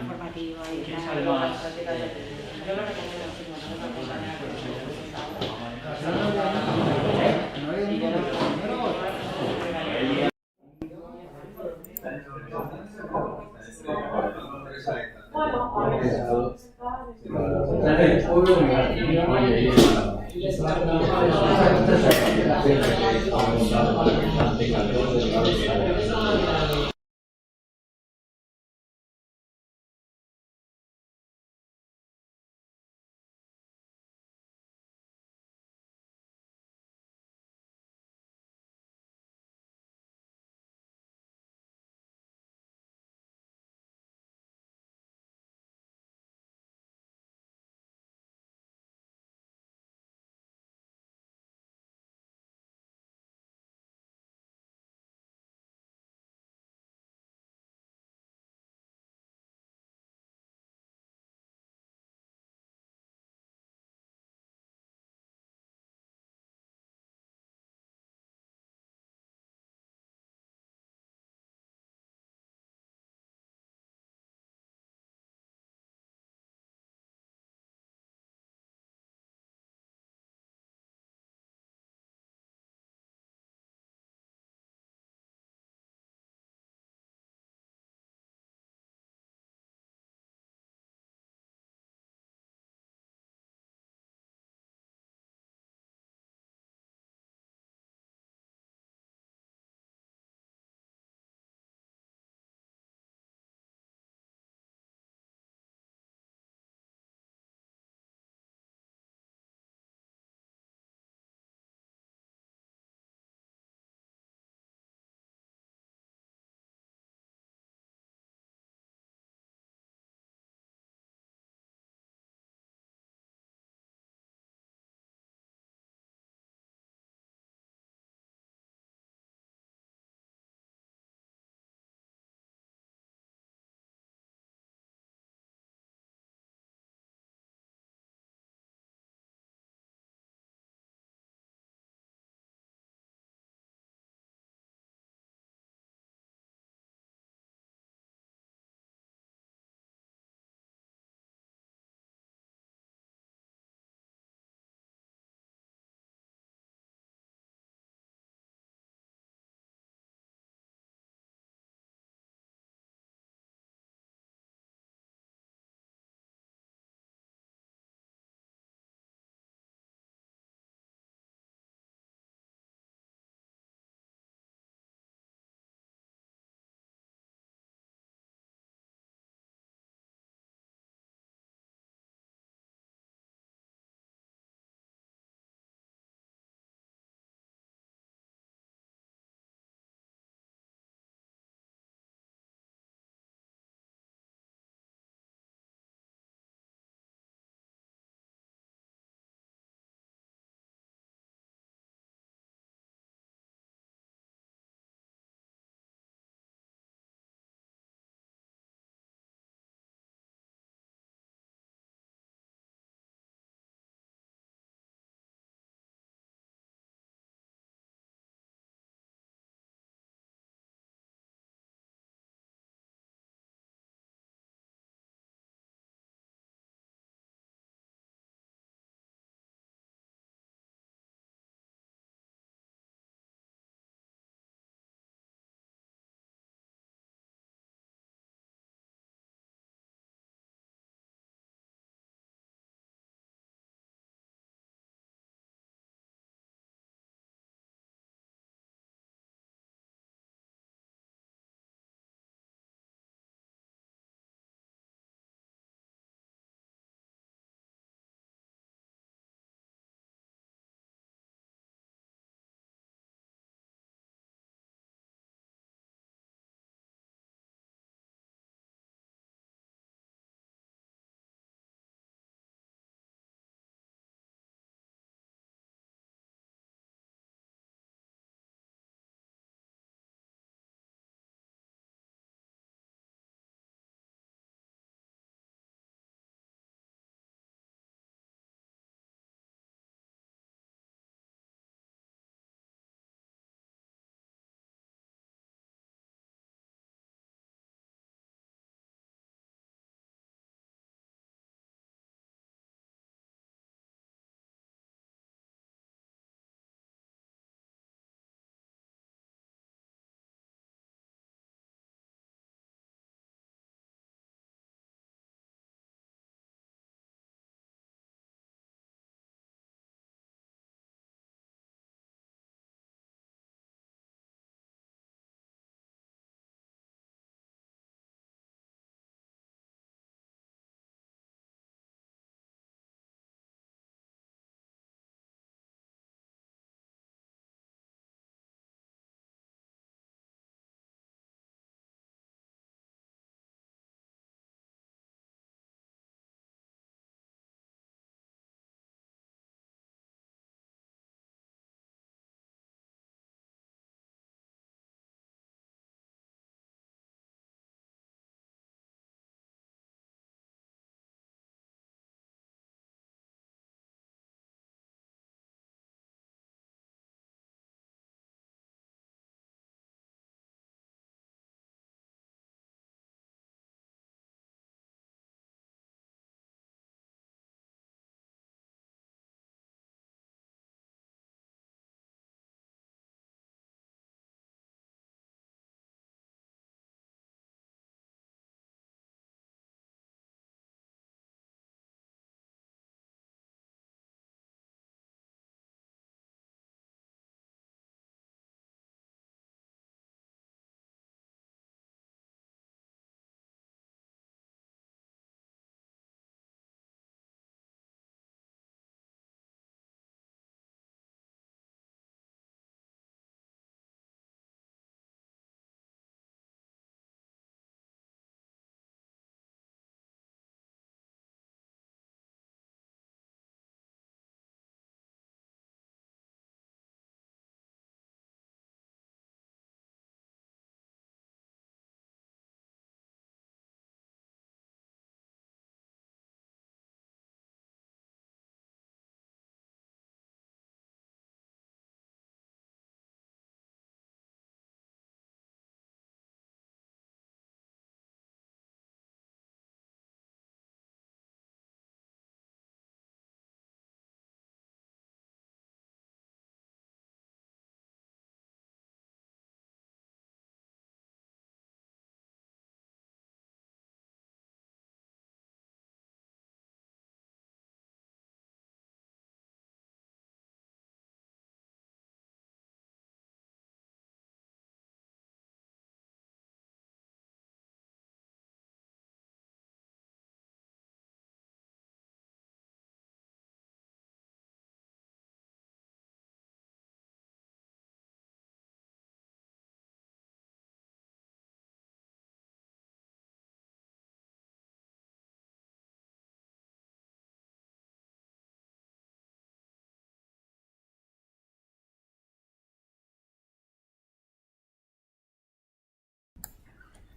informativo y ¿Quién tal. sabe más? Yo lo recomiendo muchísimo, no me gusta nada con eso. Y yo lo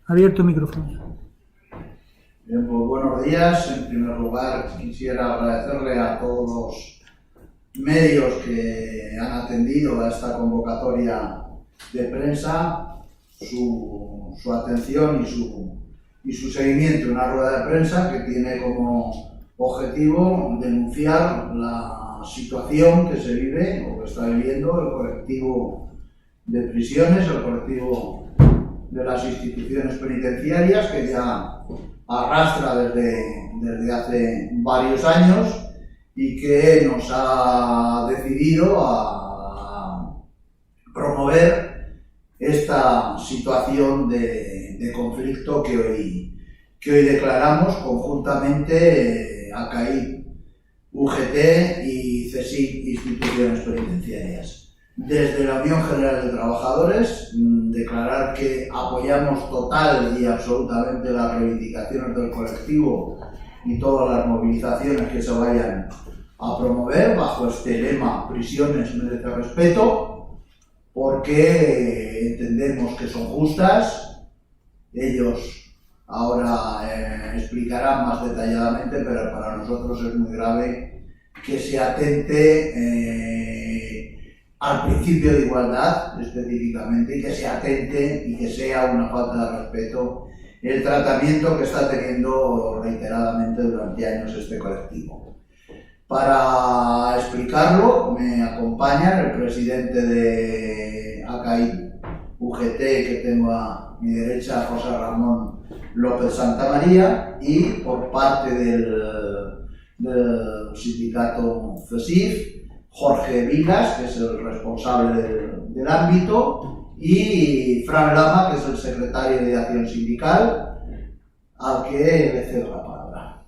Abierto micrófono. Bien, pues buenos días. En primer lugar, quisiera agradecerle a todos los medios que han atendido a esta convocatoria de prensa su atención y su seguimiento. Una rueda de prensa que tiene como objetivo denunciar la situación que se vive o que está viviendo el colectivo de prisiones, el colectivo de las instituciones penitenciarias, que ya arrastra desde hace varios años y que nos ha decidido a promover esta situación de conflicto que hoy declaramos conjuntamente ACAIP, UGT y CSIC, instituciones penitenciarias. Desde la Unión General de Trabajadores, declarar que apoyamos total y absolutamente las reivindicaciones del colectivo y todas las movilizaciones que se vayan a promover bajo este lema "Prisiones merece respeto", porque entendemos que son justas. Ellos ahora explicarán más detalladamente, pero para nosotros es muy grave que se atente al principio de igualdad específicamente, y que se atente y que sea una falta de respeto el tratamiento que está teniendo reiteradamente durante años este colectivo. Para explicarlo me acompañan el presidente de ACAIP UGT, que tengo a mi derecha, José Ramón López Santamaría, y por parte del sindicato CSIF, Jorge Vilas, que es el responsable del ámbito, y Fran Lama, que es el secretario de Acción Sindical, al que le cedo la palabra.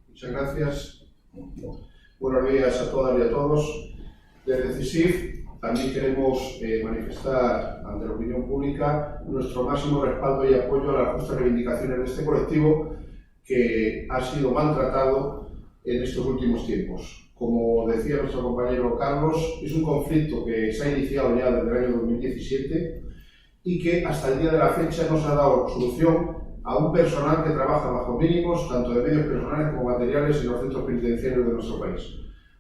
Muchas gracias. Buenos días a todas y a todos. Desde CSIF también queremos manifestar ante la opinión pública nuestro máximo respaldo y apoyo a las justas reivindicaciones de este colectivo, que ha sido maltratado en estos últimos tiempos. Como decía nuestro compañero Carlos, es un conflicto que se ha iniciado ya desde el año 2017 y que hasta el día de la fecha no se ha dado solución a un personal que trabaja bajo mínimos, tanto de medios personales como materiales, en los centros penitenciarios de nuestro país.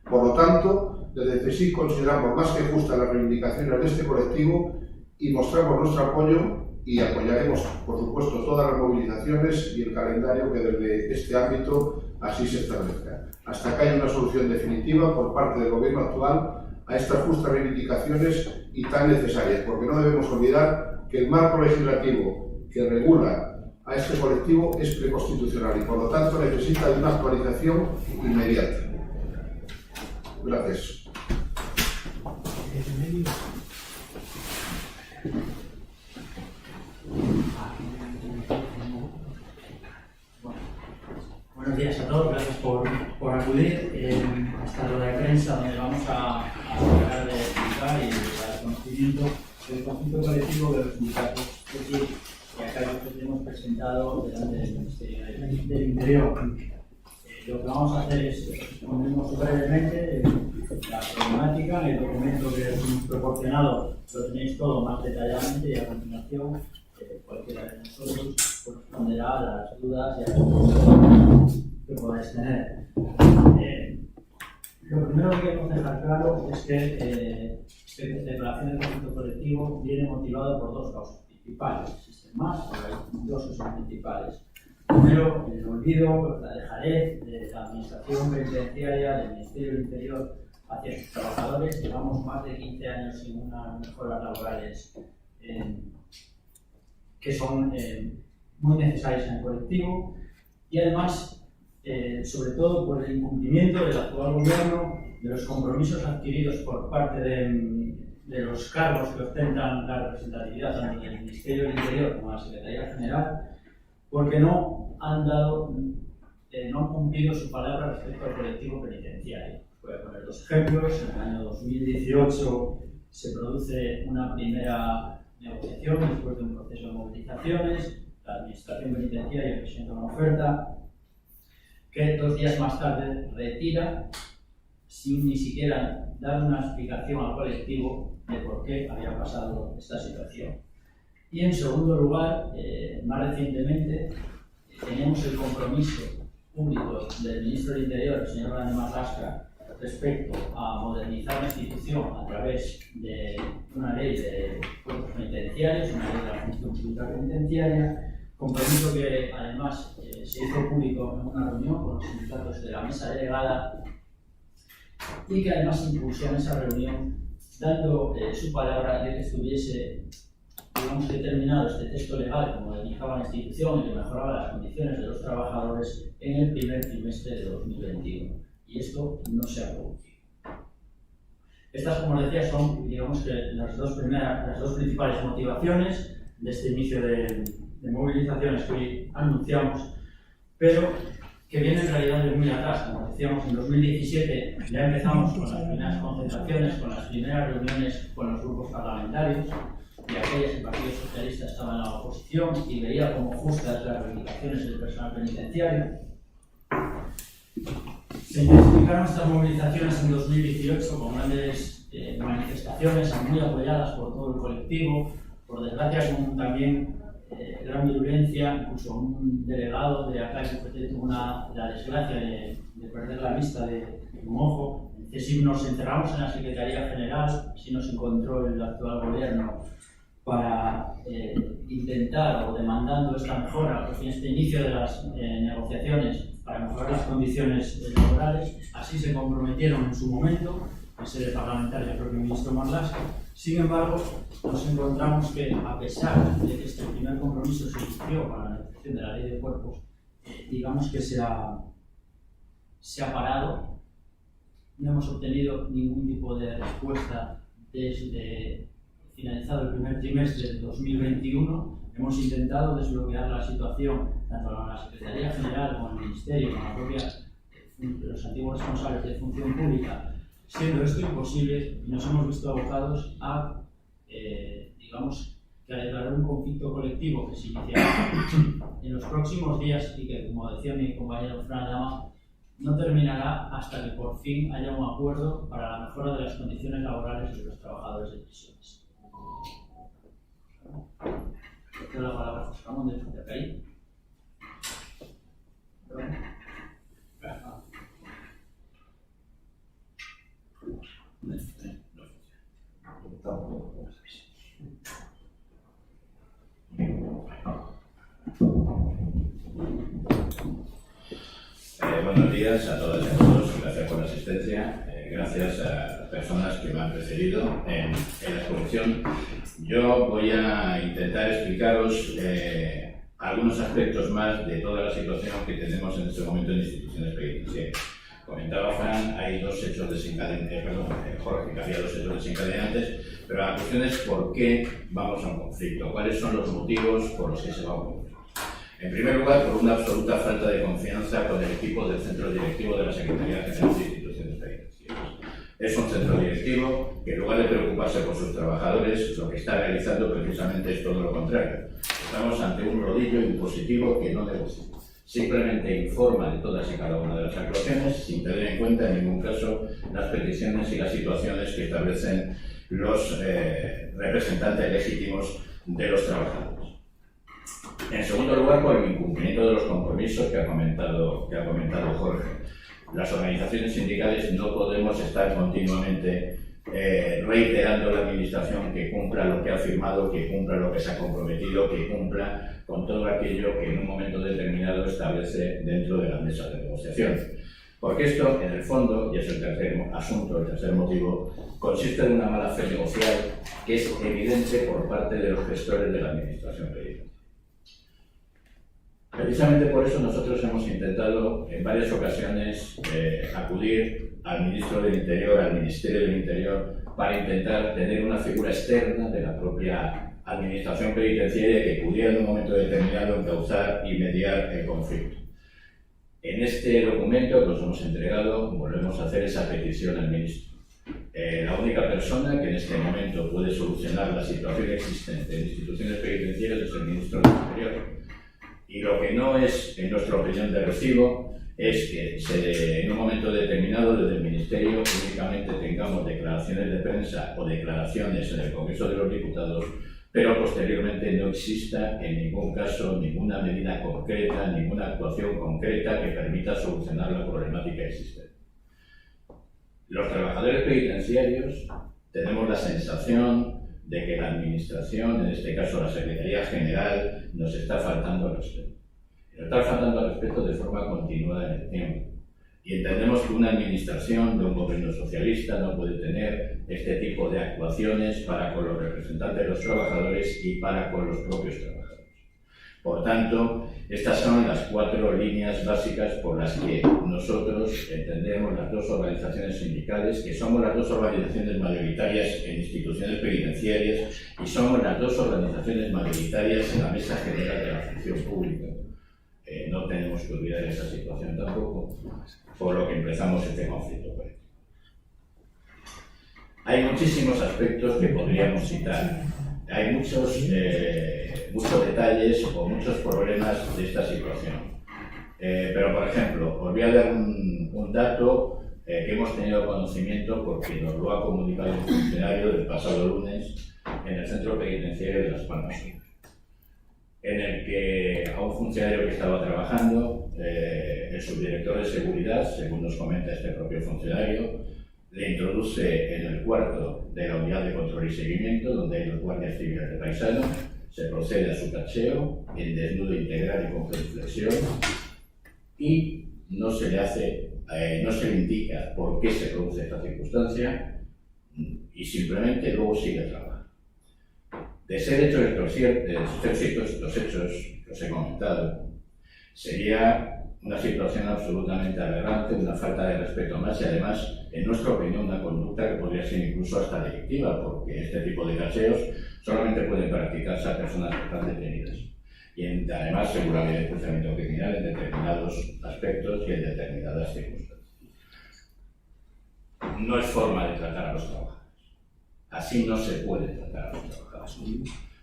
Por lo tanto, desde CSIC consideramos más que justas las reivindicaciones de este colectivo y mostramos nuestro apoyo, y apoyaremos, por supuesto, todas las movilizaciones y el calendario que desde este ámbito así se establezca, hasta que haya una solución definitiva por parte del gobierno actual a estas justas reivindicaciones y tan necesarias, porque no debemos olvidar que el marco legislativo que regula a este colectivo es preconstitucional y, por lo tanto, necesita de una actualización inmediata. Gracias. Buenos días a todos, gracias por acudir a esta rueda de prensa, donde vamos a tratar de explicar y dar conocimiento del conjunto colectivo de los sindicatos que acá hemos presentado delante del Ministerio del Interior. Lo que vamos a hacer es exponernos brevemente la problemática. En el documento que os hemos proporcionado lo tenéis todo más detalladamente, y a continuación cualquiera de nosotros responderá a las dudas y a las preguntas que podáis tener. Lo primero que queremos dejar claro es que esta declaración del conflicto colectivo viene motivado por dos causas principales. Existen más, pero hay dos que son principales. Primero, el olvido, la dejadez de la administración penitenciaria, del Ministerio del Interior hacia sus trabajadores. Llevamos más de 15 años sin unas mejoras laborales que son muy necesarias en el colectivo, y además, sobre todo por el incumplimiento del actual gobierno de los compromisos adquiridos por parte de los cargos que ostentan la representatividad tanto del Ministerio del Interior como de la Secretaría General, porque no han cumplido su palabra respecto al colectivo penitenciario. Voy a poner dos ejemplos. En el año 2018 se produce una primera negociación después de un proceso de movilizaciones. La administración penitenciaria presenta una oferta que 2 días más tarde retira sin ni siquiera dar una explicación al colectivo de por qué había pasado esta situación. Y en segundo lugar, más recientemente, tenemos el compromiso público del ministro del Interior, el señor Grande Marlaska, respecto a modernizar la institución a través de una ley de cuerpos penitenciarios, una ley de la función pública penitenciaria, compromiso que además se hizo público en una reunión con los sindicatos de la mesa delegada y que además impulsó en esa reunión dando su palabra de que estuviese, digamos, determinado este texto legal que modernizaba la institución y que mejoraba las condiciones de los trabajadores en el primer trimestre de 2021. Y esto no se ha producido. Estas, como decía, son, digamos, que las dos principales motivaciones de este inicio de movilizaciones que hoy anunciamos, pero que vienen en realidad de muy atrás. Como decíamos, en 2017 ya empezamos con las primeras concentraciones, con las primeras reuniones con los grupos parlamentarios, y aquellas el Partido Socialista estaba en la oposición y veía como justas las reivindicaciones del personal penitenciario. Se intensificaron estas movilizaciones en 2018 con grandes manifestaciones muy apoyadas por todo el colectivo, por desgracia con también gran virulencia, incluso un delegado de acá que tuvo la desgracia de perder la vista de un ojo. Nos encerramos en la Secretaría General, así nos encontró el actual gobierno para intentar o demandando esta mejora, en este inicio de las negociaciones para mejorar las condiciones laborales. Así se comprometieron en su momento, en sede parlamentaria, el propio ministro Marlaska. Sin embargo, nos encontramos que, a pesar de que este primer compromiso se inició para la negociación de la ley de cuerpos, digamos que se ha parado. No hemos obtenido ningún tipo de respuesta desde finalizado el primer trimestre de 2021. Hemos intentado desbloquear la situación tanto en la Secretaría General como en el Ministerio, con la propia, los antiguos responsables de función pública, siendo esto imposible, y nos hemos visto abocados a, digamos, que a declarar un conflicto colectivo que se iniciará en los próximos días y que, como decía mi compañero Fran Lama, no terminará hasta que por fin haya un acuerdo para la mejora de las condiciones laborales de los trabajadores de prisiones. Tengo la palabra a José Ramón de Fontecaí. Buenos días a todas y a todos, gracias por la asistencia, gracias a las personas que me han precedido en la exposición. Yo voy a intentar explicaros algunos aspectos más de toda la situación que tenemos en este momento en instituciones penitenciarias. Comentaba Fran, hay dos hechos desencadenantes, Jorge, que había dos hechos desencadenantes, pero la cuestión es por qué vamos a un conflicto, cuáles son los motivos por los que se va a un conflicto. En primer lugar, por una absoluta falta de confianza con el equipo del centro directivo de la Secretaría General de Instituciones Penitenciarias. Es un centro directivo que, en lugar de preocuparse por sus trabajadores, lo que está realizando precisamente es todo lo contrario. Estamos ante un rodillo impositivo que no negocia. Simplemente informa de todas y cada una de las actuaciones sin tener en cuenta en ningún caso las peticiones y las situaciones que establecen los representantes legítimos de los trabajadores. En segundo lugar, por el incumplimiento de los compromisos que ha comentado Jorge. Las organizaciones sindicales no podemos estar continuamente reiterando a la Administración que cumpla lo que ha firmado, que cumpla lo que se ha comprometido, que cumpla con todo aquello que en un momento determinado establece dentro de la mesa de negociación. Porque esto, en el fondo, y es el tercer asunto, el tercer motivo, consiste en una mala fe negocial que es evidente por parte de los gestores de la Administración penitenciaria. Precisamente por eso nosotros hemos intentado en varias ocasiones acudir al Ministro del Interior, al Ministerio del Interior, para intentar tener una figura externa de la propia Administración penitenciaria que pudiera en un momento determinado encauzar y mediar el conflicto. En este documento que os hemos entregado volvemos a hacer esa petición al Ministro. La única persona que en este momento puede solucionar la situación existente en instituciones penitenciarias es el Ministro del Interior. Y lo que no es, en nuestra opinión, de recibo es que en un momento determinado desde el Ministerio únicamente tengamos declaraciones de prensa o declaraciones en el Congreso de los Diputados, pero posteriormente no exista en ningún caso ninguna medida concreta, ninguna actuación concreta que permita solucionar la problemática existente. Los trabajadores penitenciarios tenemos la sensación de que la Administración, en este caso la Secretaría General, nos está faltando al respeto. Nos está faltando al respeto de forma continuada en el tiempo. Y entendemos que una administración de un gobierno socialista no puede tener este tipo de actuaciones para con los representantes de los trabajadores y para con los propios trabajadores. Por tanto, estas son las 4 líneas básicas por las que nosotros entendemos las 2 organizaciones sindicales, que somos las 2 organizaciones mayoritarias en instituciones penitenciarias y somos las 2 organizaciones mayoritarias en la Mesa General de la Función Pública. No tenemos que olvidar esa situación tampoco, por lo que empezamos este conflicto. Hay muchísimos aspectos que podríamos citar. Hay muchos detalles o muchos problemas de esta situación. Pero, por ejemplo, os voy a dar un dato que hemos tenido conocimiento porque nos lo ha comunicado un funcionario del pasado lunes en el Centro Penitenciario de Las Palmas, en el que a un funcionario que estaba trabajando, el subdirector de seguridad, según nos comenta este propio funcionario, le introduce en el cuarto de la unidad de control y seguimiento, donde hay los guardias civiles de paisano, se procede a su cacheo, en desnudo integral y con genuflexión, y no se le indica por qué se produce esta circunstancia, y simplemente luego sigue trabajando. De ser hechos estos hechos que os he comentado, sería una situación absolutamente aberrante, una falta de respeto más y además, en nuestra opinión, una conducta que podría ser incluso hasta delictiva, porque este tipo de cacheos solamente pueden practicarse a personas que están detenidas. Y además seguramente el enjuiciamiento criminal en determinados aspectos y en determinadas circunstancias. No es forma de tratar a los trabajadores. Así no se puede tratar a los trabajadores.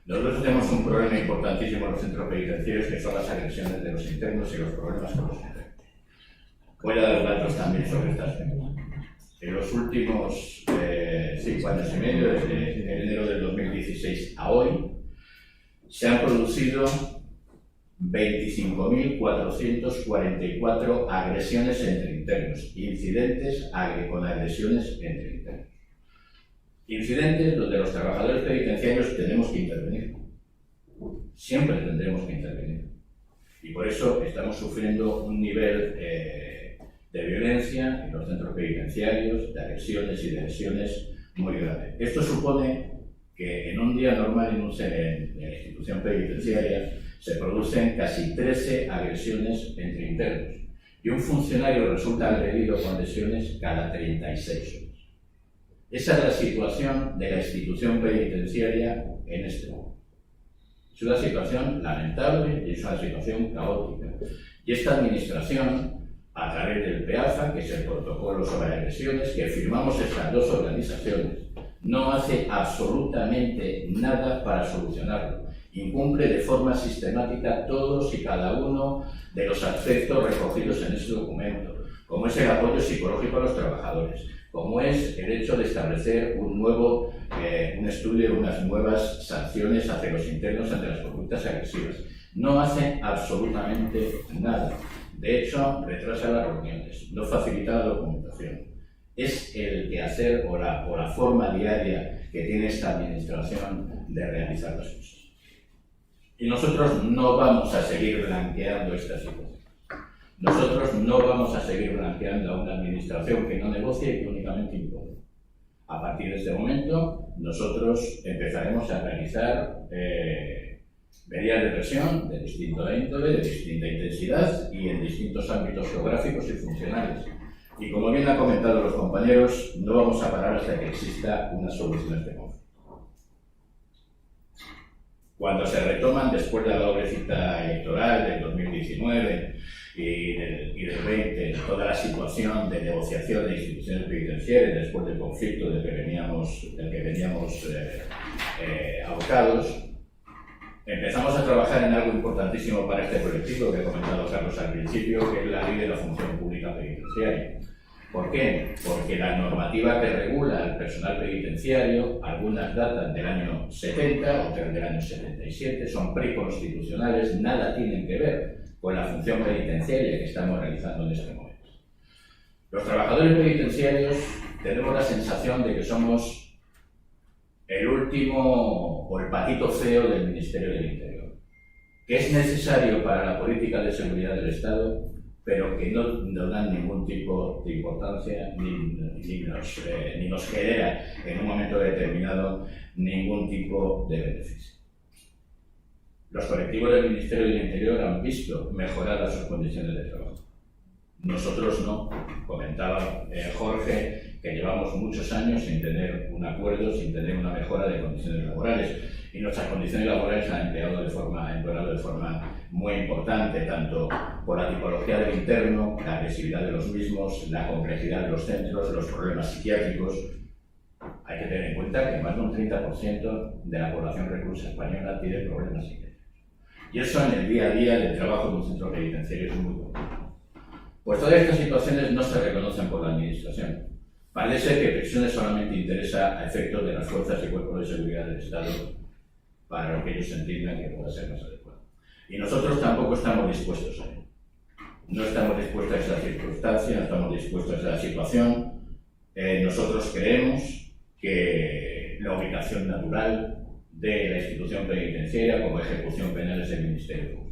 Nosotros tenemos un problema importantísimo en los centros penitenciarios, que son las agresiones de los internos y los problemas con los internos. Voy a dar datos también sobre estas temas. En los últimos 5 años y medio, desde enero del 2016 a hoy, se han producido 25.444 agresiones entre internos, incidentes con agresiones entre internos. Incidentes donde los trabajadores penitenciarios tenemos que intervenir. Siempre tendremos que intervenir. Y por eso estamos sufriendo un nivel de violencia en los centros penitenciarios, de agresiones y de lesiones muy grave. Esto supone que en un día normal en la institución penitenciaria se producen casi 13 agresiones entre internos y un funcionario resulta agredido con lesiones cada 36 horas. Esa es la situación de la institución penitenciaria en este momento. Es una situación lamentable y es una situación caótica. Y esta administración, a través del PEAFA, que es el protocolo sobre agresiones, que firmamos estas 2 organizaciones, no hace absolutamente nada para solucionarlo. Incumple de forma sistemática todos y cada uno de los aspectos recogidos en este documento, como es el apoyo psicológico a los trabajadores, como es el hecho de establecer un estudio, unas nuevas sanciones hacia los internos ante las conductas agresivas. No hace absolutamente nada. De hecho, retrasa las reuniones, no facilita la documentación. Es el quehacer o la forma diaria que tiene esta administración de realizar las cosas. Y nosotros no vamos a seguir blanqueando esta situación. Nosotros no vamos a seguir blanqueando a una administración que no negocia y que únicamente impone. A partir de este momento, nosotros empezaremos a realizar medidas de presión de distinta índole, de distinta intensidad y en distintos ámbitos geográficos y funcionales. Y como bien han comentado los compañeros, no vamos a parar hasta que exista una solución a este conflicto. Cuando se retoman después de la doble cita electoral del 2019 y del 20, toda la situación de negociación de instituciones penitenciarias después del conflicto del que veníamos abocados, empezamos a trabajar en algo importantísimo para este colectivo que ha comentado Carlos al principio, que es la ley de la función pública penitenciaria. ¿Por qué? Porque la normativa que regula el personal penitenciario, algunas datan del año 70, otras del año 77, son preconstitucionales, nada tienen que ver con la función penitenciaria que estamos realizando en este momento. Los trabajadores penitenciarios tenemos la sensación de que somos el último o el patito feo del Ministerio del Interior, que es necesario para la política de seguridad del Estado, pero que no nos dan ningún tipo de importancia ni nos genera en un momento determinado ningún tipo de beneficio. Los colectivos del Ministerio del Interior han visto mejoradas sus condiciones de trabajo. Nosotros no. Comentaba Jorge que llevamos muchos años sin tener un acuerdo, sin tener una mejora de condiciones laborales. Y nuestras condiciones laborales han empeorado de forma muy importante, tanto por la tipología del interno, la agresividad de los mismos, la complejidad de los centros, los problemas psiquiátricos. Hay que tener en cuenta que más de un 30% de la población reclusa española tiene problemas psiquiátricos. Y eso en el día a día del trabajo de un centro penitenciario es muy bueno. Pues todas estas situaciones no se reconocen por la Administración. Parece ser que prisiones solamente interesa a efectos de las fuerzas y cuerpos de seguridad del Estado para lo que ellos entiendan que pueda ser más adecuado. Y nosotros tampoco estamos dispuestos a ello. No estamos dispuestos a esa circunstancia, no estamos dispuestos a esa situación. Nosotros creemos que la ubicación natural de la institución penitenciaria como ejecución penal es el Ministerio de Justicia.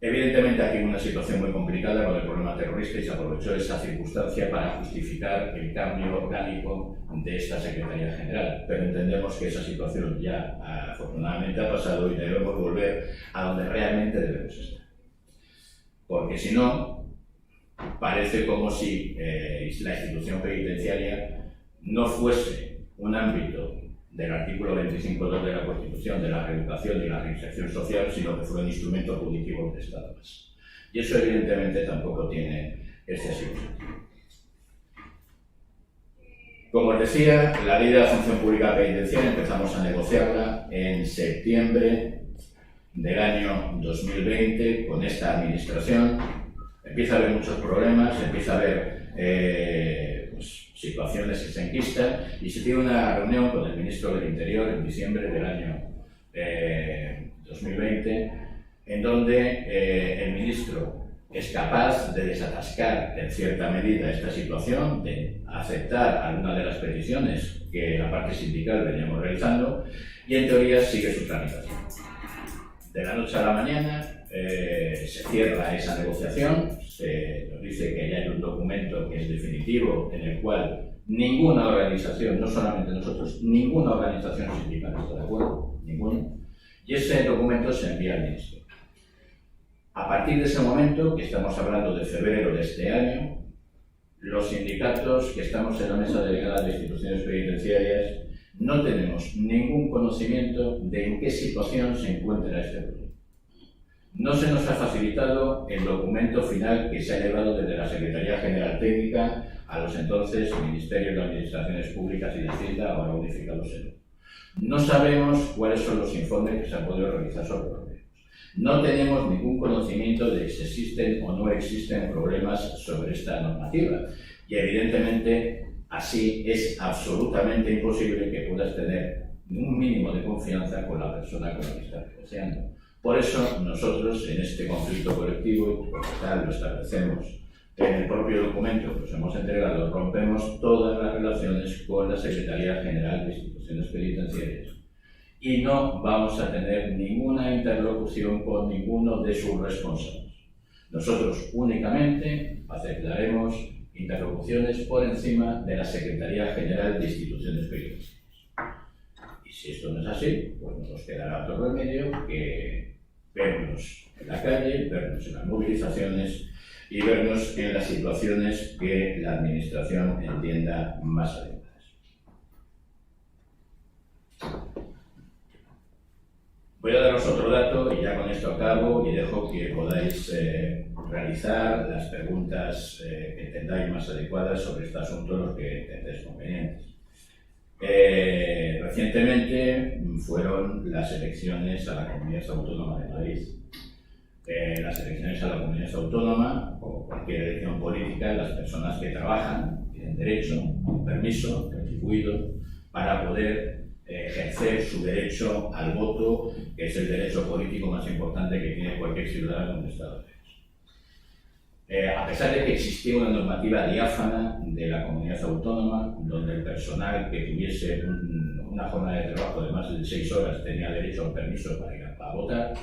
Evidentemente aquí hay una situación muy complicada con el problema terrorista y se aprovechó esa circunstancia para justificar el cambio orgánico de esta Secretaría General, pero entendemos que esa situación ya afortunadamente ha pasado y debemos volver a donde realmente debemos estar. Porque si no, parece como si la institución penitenciaria no fuese un ámbito del artículo 25.2 de la Constitución, de la reeducación y la reinserción social, sino que fue un instrumento punitivo del Estado más. Y eso evidentemente tampoco tiene excesivo sentido. Como os decía, la ley de la función pública penitenciaria empezamos a negociarla en septiembre del año 2020 con esta administración. Empieza a haber muchos problemas, empieza a haber situaciones que se enquistan y se tiene una reunión con el ministro del Interior en diciembre del año 2020 en donde el ministro es capaz de desatascar en cierta medida esta situación, de aceptar algunas de las peticiones que la parte sindical veníamos realizando y en teoría sigue su tramitación. De la noche a la mañana se cierra esa negociación, se nos dice que ya hay un documento que es definitivo en el cual ninguna organización, no solamente nosotros, ninguna organización sindical está de acuerdo, ninguna, y ese documento se envía al ministro. A partir de ese momento, que estamos hablando de febrero de este año, los sindicatos que estamos en la mesa delegada de instituciones penitenciarias no tenemos ningún conocimiento de en qué situación se encuentra este proyecto. No se nos ha facilitado el documento final que se ha llevado desde la Secretaría General Técnica a los entonces Ministerios de Administraciones Públicas y de Hacienda, ahora unificados en uno. No sabemos cuáles son los informes que se han podido realizar sobre los proyectos. No tenemos ningún conocimiento de si existen o no existen problemas sobre esta normativa. Y evidentemente, así es absolutamente imposible que puedas tener un mínimo de confianza con la persona con la que estás negociando. Por eso nosotros en este conflicto colectivo, por tal lo establecemos en el propio documento que os hemos entregado, rompemos todas las relaciones con la Secretaría General de Instituciones Penitenciarias y no vamos a tener ninguna interlocución con ninguno de sus responsables. Nosotros únicamente aceptaremos interlocuciones por encima de la Secretaría General de Instituciones Penitenciarias. Y si esto no es así, pues no nos quedará otro remedio que vernos en la calle, vernos en las movilizaciones y vernos en las situaciones que la Administración entienda más adecuadas. Voy a daros otro dato y ya con esto acabo y dejo que podáis realizar las preguntas que entendáis más adecuadas sobre este asunto, los que entendéis convenientes. Recientemente fueron las elecciones a la Comunidad Autónoma de Madrid. Las elecciones a la Comunidad Autónoma, o cualquier elección política, las personas que trabajan tienen derecho a un permiso retribuido para poder ejercer su derecho al voto, que es el derecho político más importante que tiene cualquier ciudadano en un Estado de Derecho. A pesar de que existía una normativa diáfana de la Comunidad Autónoma, donde el personal que tuviese una jornada de trabajo de más de 6 horas tenía derecho a un permiso para ir a votar,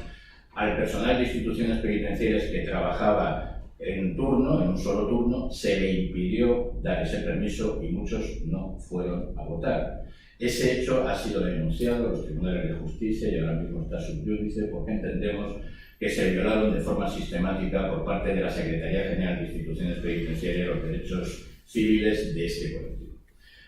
al personal de instituciones penitenciarias que trabajaba en turno, en un solo turno, se le impidió dar ese permiso y muchos no fueron a votar. Ese hecho ha sido denunciado a los tribunales de justicia y ahora mismo está sub iudice porque entendemos que se violaron de forma sistemática por parte de la Secretaría General de Instituciones Penitenciarias los derechos civiles de este colectivo.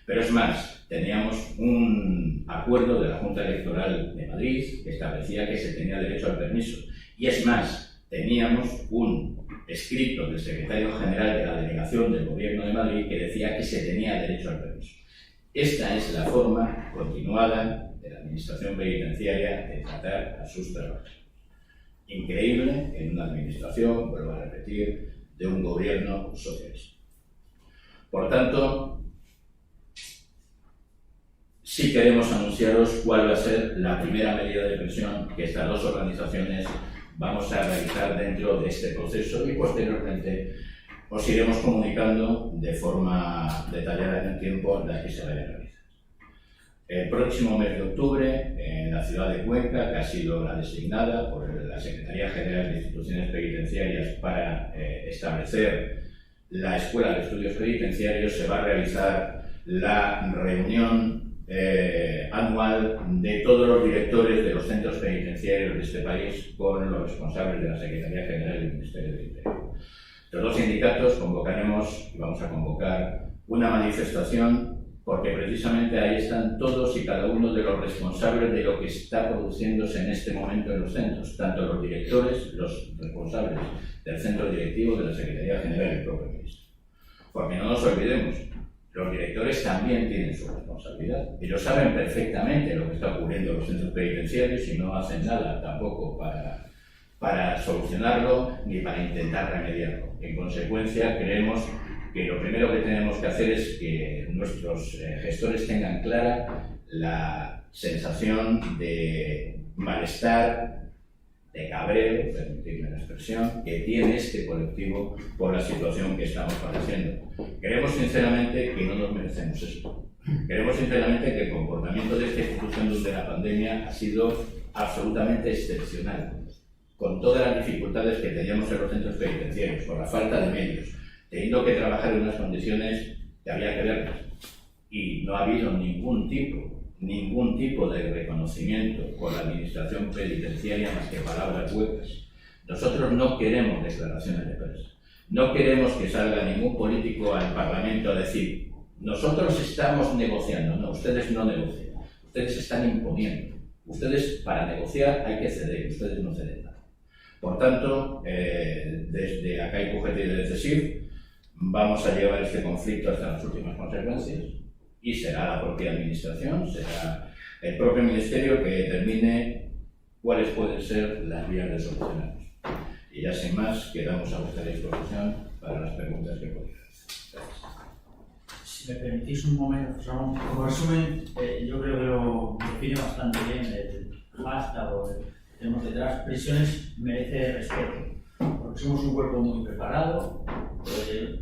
Pero es más, teníamos un acuerdo de la Junta Electoral de Madrid que establecía que se tenía derecho al permiso. Y es más, teníamos un escrito del Secretario General de la Delegación del Gobierno de Madrid que decía que se tenía derecho al permiso. Esta es la forma continuada de la Administración Penitenciaria de tratar a sus trabajadores. Increíble en una administración, vuelvo a repetir, de un gobierno socialista. Por tanto, sí queremos anunciaros cuál va a ser la primera medida de presión que estas dos organizaciones vamos a realizar dentro de este proceso y posteriormente os iremos comunicando de forma detallada en el tiempo las que se vayan a realizar. El próximo mes de octubre, en la ciudad de Cuenca, que ha sido la designada por la Secretaría General de Instituciones Penitenciarias para establecer la Escuela de Estudios Penitenciarios, se va a realizar la reunión anual de todos los directores de los centros penitenciarios de este país con los responsables de la Secretaría General del Ministerio del Interior. Los dos sindicatos convocaremos y vamos a convocar una manifestación porque precisamente ahí están todos y cada uno de los responsables de lo que está produciéndose en este momento en los centros, tanto los directores, los responsables del centro directivo, de la Secretaría General y el propio ministro. Porque no nos olvidemos, los directores también tienen su responsabilidad. Ellos saben perfectamente lo que está ocurriendo en los centros penitenciarios y no hacen nada tampoco para solucionarlo ni para intentar remediarlo. En consecuencia, creemos que lo primero que tenemos que hacer es que nuestros gestores tengan clara la sensación de malestar, de cabreo, permitirme la expresión, que tiene este colectivo por la situación que estamos padeciendo. Creemos sinceramente que no nos merecemos esto. Creemos sinceramente que el comportamiento de esta institución durante la pandemia ha sido absolutamente excepcional, con todas las dificultades que teníamos en los centros penitenciarios, por la falta de medios, teniendo que trabajar en unas condiciones que había que verlas. Y no ha habido ningún tipo de reconocimiento por la administración penitenciaria más que palabras huecas. Nosotros no queremos declaraciones de prensa. No queremos que salga ningún político al Parlamento a decir nosotros estamos negociando. No, ustedes no negocian. Ustedes están imponiendo. Ustedes, para negociar, hay que ceder. Ustedes no ceden nada. Por tanto, desde ACAI, UGT y desde CESIF, vamos a llevar este conflicto hasta las últimas consecuencias y será la propia administración, será el propio ministerio que determine cuáles pueden ser las vías de solucionarlos. Y ya sin más, quedamos a vuestra disposición para las preguntas que podéis hacer. Gracias. Si me permitís un momento, José Ramón, como resumen, yo creo que lo define bastante bien el hashtag o el que tenemos detrás. Prisiones merece respeto, porque somos un cuerpo muy preparado,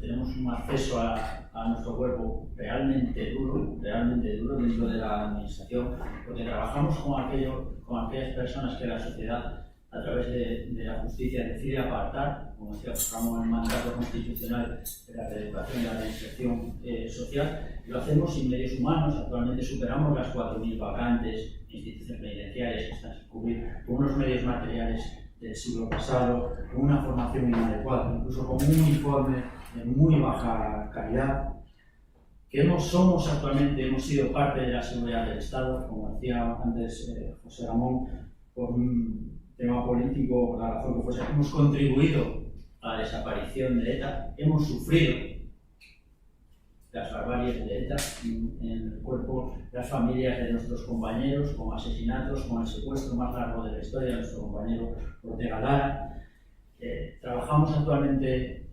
tenemos un acceso a nuestro cuerpo realmente duro dentro de la administración, porque trabajamos con aquellas personas que la sociedad, a través de la justicia, decide apartar, como decía Ramón, el mandato constitucional de la reeducación y la reinserción social. Lo hacemos sin medios humanos. Actualmente superamos las 4.000 vacantes en instituciones penitenciarias que están sin cubrir, con unos medios materiales del siglo pasado, con una formación inadecuada, incluso con un uniforme de muy baja calidad. Somos actualmente, hemos sido parte de la seguridad del Estado, como decía antes José Ramón, por un tema político, por la razón que fuese. Hemos contribuido a la desaparición de ETA, hemos sufrido las barbaries de ETA en el cuerpo, las familias de nuestros compañeros, con asesinatos, con el secuestro más largo de la historia de nuestro compañero Ortega Lara. Trabajamos actualmente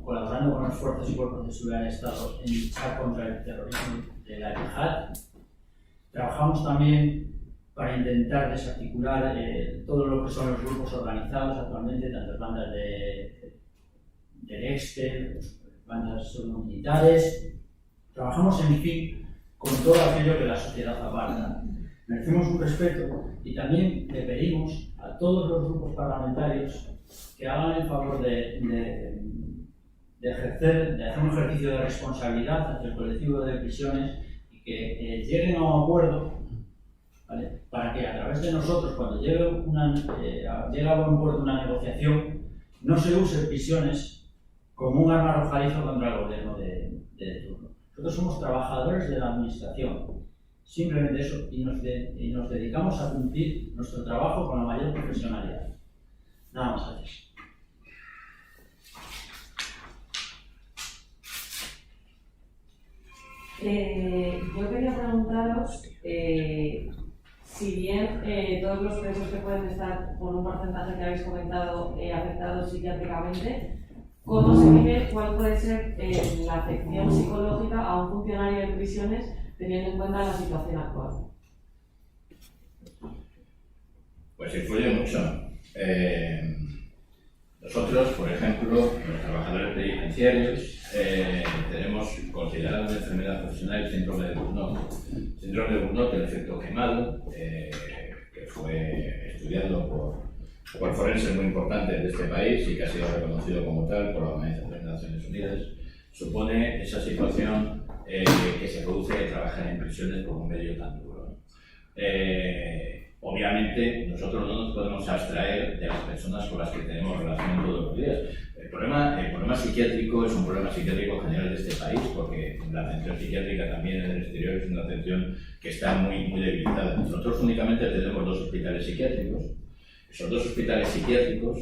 colaborando con las fuerzas y cuerpos de seguridad del Estado en luchar contra el terrorismo de la yihad. Trabajamos también para intentar desarticular todo lo que son los grupos organizados actualmente, tanto bandas del Excel, bandas militares. Trabajamos, en fin, con todo aquello que la sociedad aparta. Merecemos un respeto y también le pedimos a todos los grupos parlamentarios que hagan el favor de hacer un ejercicio de responsabilidad ante el colectivo de prisiones y que lleguen a un acuerdo, ¿vale?, para que a través de nosotros, cuando llegue a buen puerto una negociación, no se use prisiones como un arma arrojadiza contra el gobierno de turno. Nosotros somos trabajadores de la administración, simplemente eso, y nos dedicamos a cumplir nuestro trabajo con la mayor profesionalidad. Nada más, gracias. Yo quería preguntaros, si bien todos los presos que pueden estar, por un porcentaje que habéis comentado, afectados psiquiátricamente, ¿cómo se vive, cuál puede ser la afección psicológica a un funcionario de prisiones teniendo en cuenta la situación actual? Pues influye mucho. Nosotros, por ejemplo, los trabajadores penitenciarios, tenemos considerado una enfermedad profesional el síndrome de Burnout. El síndrome de Burnout, el efecto quemado, que fue estudiado por forenses muy importantes de este país y que ha sido reconocido como tal por la Organización de Naciones Unidas, supone esa situación que se produce de trabajar en prisiones por un medio tan duro. Obviamente, nosotros no nos podemos abstraer de las personas con las que tenemos relación todos los días. El problema psiquiátrico es un problema psiquiátrico general de este país, porque la atención psiquiátrica también en el exterior es una atención que está muy, muy debilitada. Nosotros únicamente tenemos 2 hospitales psiquiátricos. Esos 2 hospitales psiquiátricos,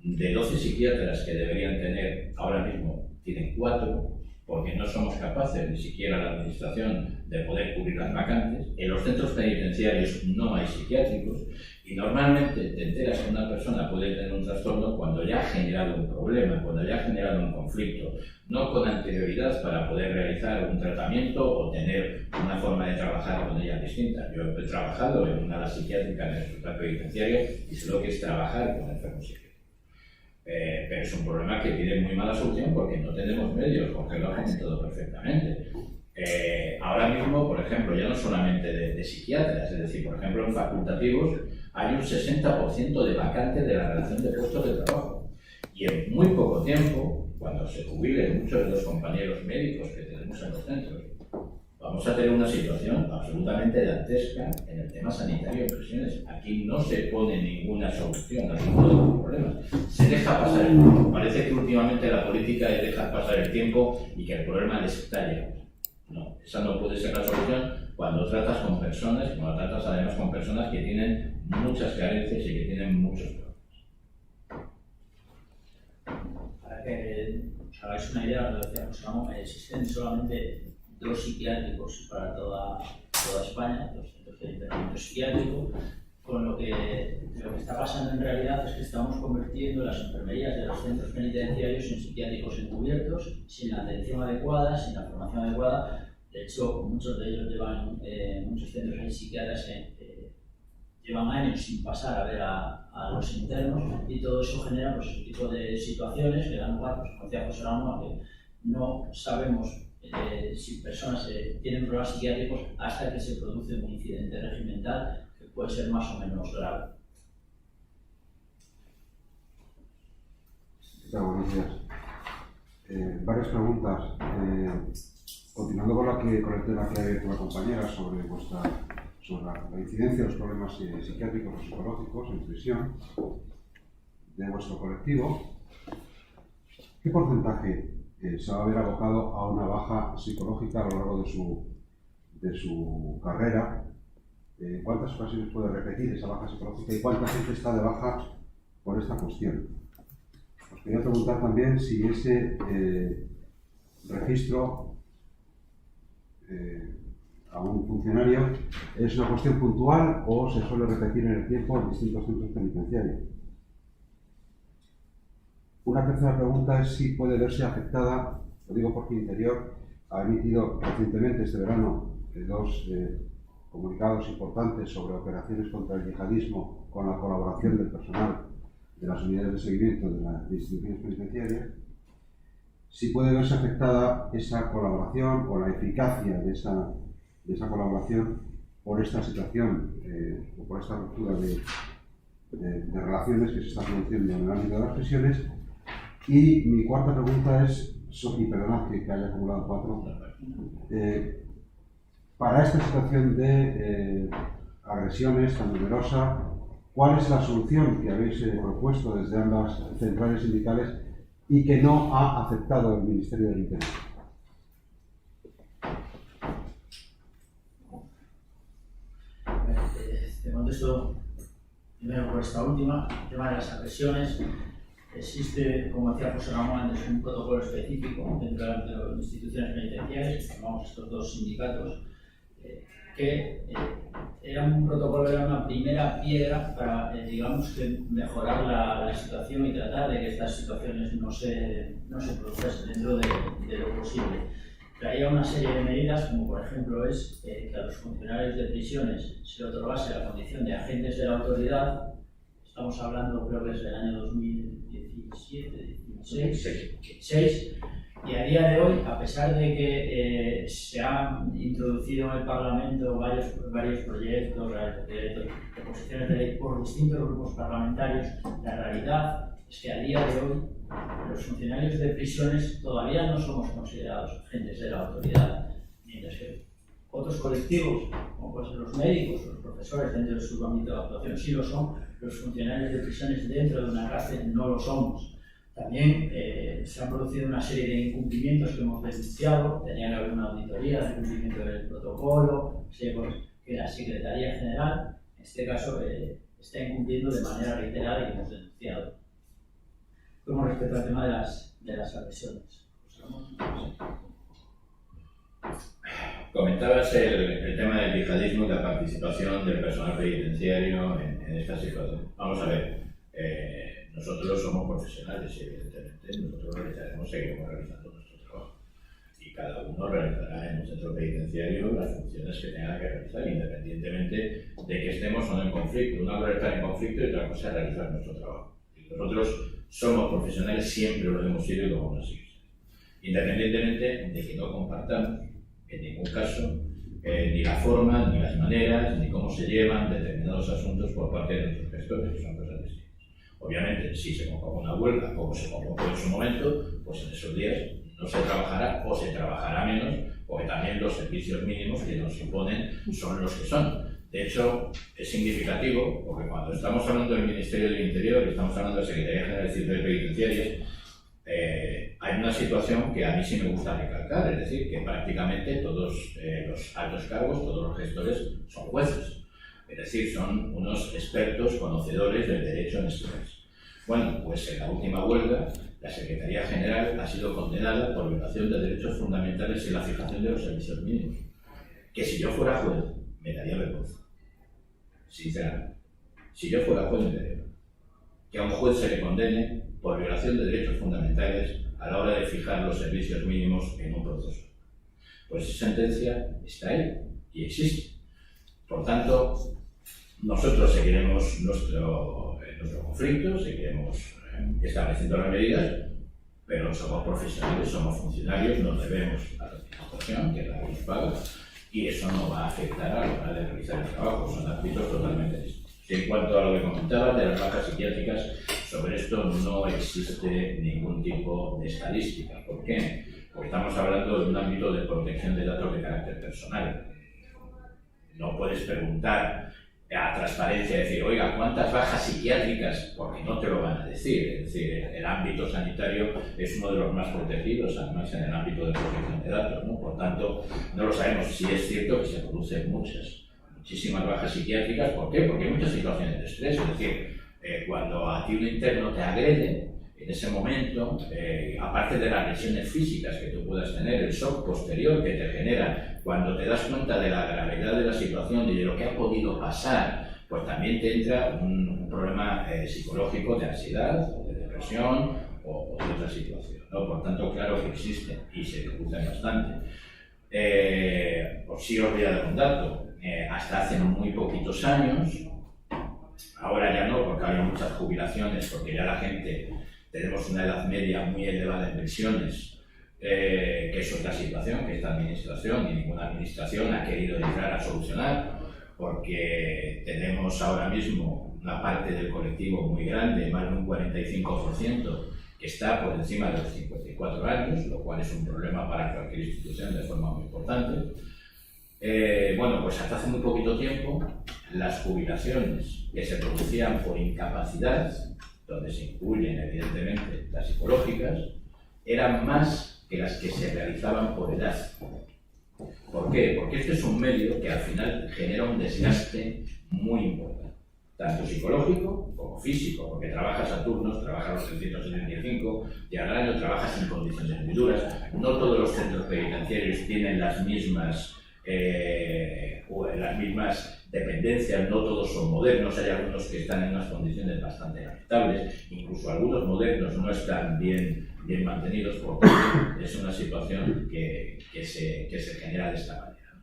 de 12 psiquiatras que deberían tener ahora mismo, tienen 4, porque no somos capaces, ni siquiera la administración, de poder cubrir las vacantes. En los centros penitenciarios no hay psiquiátricos y normalmente te enteras que una persona puede tener un trastorno cuando ya ha generado un problema, cuando ya ha generado un conflicto, no con anterioridad para poder realizar un tratamiento o tener una forma de trabajar con ella distinta. Yo he trabajado en una ala psiquiátrica en el hospital penitenciario y sé lo que es trabajar con enfermos psiquiátricos. Pero es un problema que tiene muy mala solución porque no tenemos medios, porque lo hacen todo perfectamente. Ahora mismo, por ejemplo, ya no solamente de psiquiatras, es decir, por ejemplo, en facultativos hay un 60% de vacantes de la relación de puestos de trabajo. Y en muy poco tiempo, cuando se jubilen muchos de los compañeros médicos que tenemos en los centros, vamos a tener una situación absolutamente dantesca en el tema sanitario en prisiones. Aquí no se pone ninguna solución a ninguno de los problemas. Se deja pasar el tiempo. Parece que últimamente la política es dejar pasar el tiempo y que el problema les estalla. No, esa no puede ser la solución cuando tratas con personas, cuando tratas además con personas que tienen muchas carencias y que tienen muchos problemas. Para que os hagáis una idea, lo decíamos, existen solamente 2 psiquiátricos para toda España, 2 centros de internamiento psiquiátrico, con lo que está pasando en realidad es que estamos convirtiendo las enfermerías de los centros penitenciarios en psiquiátricos encubiertos, sin la atención adecuada, sin la formación adecuada. De hecho, muchos de ellos muchos centros hay psiquiatras que llevan años sin pasar a ver a los internos y todo eso genera pues, un tipo de situaciones que dan lugar, pues, como decía José Ramón, a que no sabemos si personas tienen problemas psiquiátricos hasta que se produce un incidente regimental que puede ser más o menos grave. Buenos días. Varias preguntas. Continuando con el tema que ha abierto la compañera sobre la incidencia de los problemas psiquiátricos o psicológicos en prisión de vuestro colectivo, ¿qué porcentaje se va a ver abocado a una baja psicológica a lo largo de su carrera? ¿Cuántas ocasiones puede repetir esa baja psicológica y cuánta gente está de baja por esta cuestión? Os quería preguntar también si ese registro a un funcionario es una cuestión puntual o se suele repetir en el tiempo en distintos centros penitenciarios. Una tercera pregunta es si puede verse afectada, lo digo porque Interior ha emitido recientemente este verano dos comunicados importantes sobre operaciones contra el yihadismo con la colaboración del personal de las unidades de seguimiento de las instituciones penitenciarias. Si puede verse afectada esa colaboración o la eficacia de esa colaboración por esta situación o por esta ruptura de relaciones que se está produciendo en el ámbito de las prisiones. Y mi cuarta pregunta es, y perdonad que haya acumulado 4, para esta situación de agresiones tan numerosa, ¿cuál es la solución que habéis propuesto desde ambas centrales sindicales y que no ha aceptado el Ministerio del Interior? Te contesto primero por esta última, el tema de las agresiones. Existe, como decía José Ramón antes, un protocolo específico dentro de las instituciones penitenciarias, que llamamos estos dos sindicatos, que era un protocolo, era una primera piedra para, digamos, que mejorar la situación y tratar de que estas situaciones no se produjesen dentro de lo posible. Traía una serie de medidas, como por ejemplo es que a los funcionarios de prisiones se le otorgase la condición de agentes de la autoridad. Estamos hablando, creo que es del año 2017, 2016, y a día de hoy, a pesar de que se han introducido en el Parlamento varios proyectos, proposiciones de ley por distintos grupos parlamentarios, la realidad es que a día de hoy los funcionarios de prisiones todavía no somos considerados agentes de la autoridad, mientras que otros colectivos, como pueden ser los médicos o los profesores dentro de su ámbito de actuación, sí lo son. Los funcionarios de prisiones dentro de una cárcel no lo somos. También se han producido una serie de incumplimientos que hemos denunciado. Tenía que haber una auditoría del cumplimiento del protocolo, que la Secretaría General, en este caso, está incumpliendo de manera reiterada y que hemos denunciado. Como respecto al tema de las agresiones. Comentabas el tema del yihadismo y la participación del personal penitenciario en esta situación. Vamos a ver, nosotros somos profesionales y evidentemente nosotros seguiremos realizando nuestro trabajo. Y cada uno realizará en un centro penitenciario las funciones que tenga que realizar, independientemente de que estemos o no en conflicto. Una cosa es estar en conflicto y otra cosa es realizar nuestro trabajo. Y nosotros somos profesionales, siempre lo hemos sido y lo vamos a seguir. Independientemente de que no compartamos en ningún caso ni la forma, ni las maneras, ni cómo se llevan determinados asuntos por parte de nuestros gestores, que son cosas distintas. Obviamente, si se convoca una huelga, como se convocó en su momento, pues en esos días no se trabajará o se trabajará menos, porque también los servicios mínimos que nos imponen son los que son. De hecho, es significativo, porque cuando estamos hablando del Ministerio del Interior y estamos hablando de la Secretaría General de Instituciones Penitenciarias, hay una situación que a mí sí me gusta recalcar, es decir, que prácticamente todos los altos cargos, todos los gestores son jueces, es decir, son unos expertos conocedores del derecho en este país. Bueno, pues en la última huelga, la Secretaría General ha sido condenada por violación de derechos fundamentales y la fijación de los servicios mínimos, que si yo fuera juez, me daría vergüenza. Sinceramente, si yo fuera juez, me daría vergüenza. Que a un juez se le condene por violación de derechos fundamentales a la hora de fijar los servicios mínimos en un proceso. Pues esa sentencia está ahí y existe. Por tanto, nosotros seguiremos nuestro conflicto, seguiremos estableciendo las medidas, pero somos profesionales, somos funcionarios, nos debemos a la administración, que es la que nos paga, y eso no va a afectar a la hora de realizar el trabajo, son ámbitos totalmente distintos. En cuanto a lo que comentabas de las bajas psiquiátricas, sobre esto no existe ningún tipo de estadística. ¿Por qué? Porque estamos hablando de un ámbito de protección de datos de carácter personal. No puedes preguntar a transparencia, decir, oiga, ¿cuántas bajas psiquiátricas? Porque no te lo van a decir. Es decir, el ámbito sanitario es uno de los más protegidos, además en el ámbito de protección de datos, ¿no? Por tanto, no lo sabemos. Sí es cierto que se producen muchísimas bajas psiquiátricas. ¿Por qué? Porque hay muchas situaciones de estrés. Es decir, cuando a ti un interno te agrede, En ese momento, aparte de las lesiones físicas que tú puedas tener, el shock posterior que te genera cuando te das cuenta de la gravedad de la situación y de lo que ha podido pasar, pues también te entra un problema psicológico de ansiedad, o de depresión o de otra situación, ¿no? Por tanto, claro que existen y se discuten bastante. Pues sí os voy a dar un dato. Hasta hace muy poquitos años, ahora ya no, porque hay muchas jubilaciones, porque ya la gente, tenemos una edad media muy elevada en pensiones, que es otra situación que esta administración y ninguna administración ha querido entrar a solucionar, porque tenemos ahora mismo una parte del colectivo muy grande, más de un 45%, que está por encima de los 54 años, lo cual es un problema para cualquier institución de forma muy importante. Bueno, pues hasta hace muy poquito tiempo, las jubilaciones que se producían por incapacidad, donde se incluyen evidentemente las psicológicas, eran más que las que se realizaban por edad. ¿Por qué? Porque este es un medio que al final genera un desgaste muy importante, tanto psicológico como físico, porque trabajas a turnos, trabajas los 375 días al año, trabajas en condiciones muy duras. No todos los centros penitenciarios tienen las mismas dependencias, no todos son modernos, hay algunos que están en unas condiciones bastante lamentables, incluso algunos modernos no están bien mantenidos, por tanto es una situación que se genera de esta manera,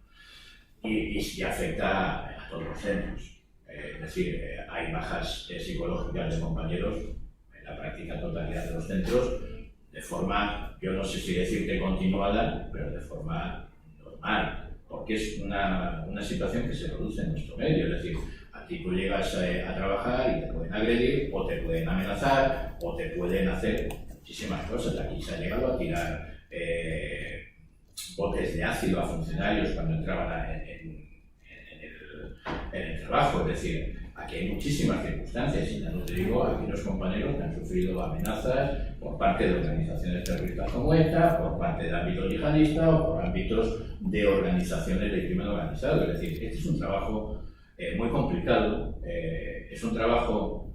¿no? Y afecta a todos los centros, es decir, hay bajas psicológicas de compañeros en la práctica totalidad de los centros, de forma, yo no sé si decirte continuada, pero de forma normal, porque es una situación que se produce en nuestro medio. Es decir, aquí tú llegas a trabajar y te pueden agredir, o te pueden amenazar, o te pueden hacer muchísimas cosas. Aquí se ha llegado a tirar botes de ácido a funcionarios cuando entraban en el trabajo. Es decir, aquí hay muchísimas circunstancias, y ya no te digo, aquí los compañeros que han sufrido amenazas por parte de organizaciones terroristas como ETA, por parte del ámbito yihadista o por ámbitos de organizaciones de crimen organizado. Es decir, este es un trabajo muy complicado, es un trabajo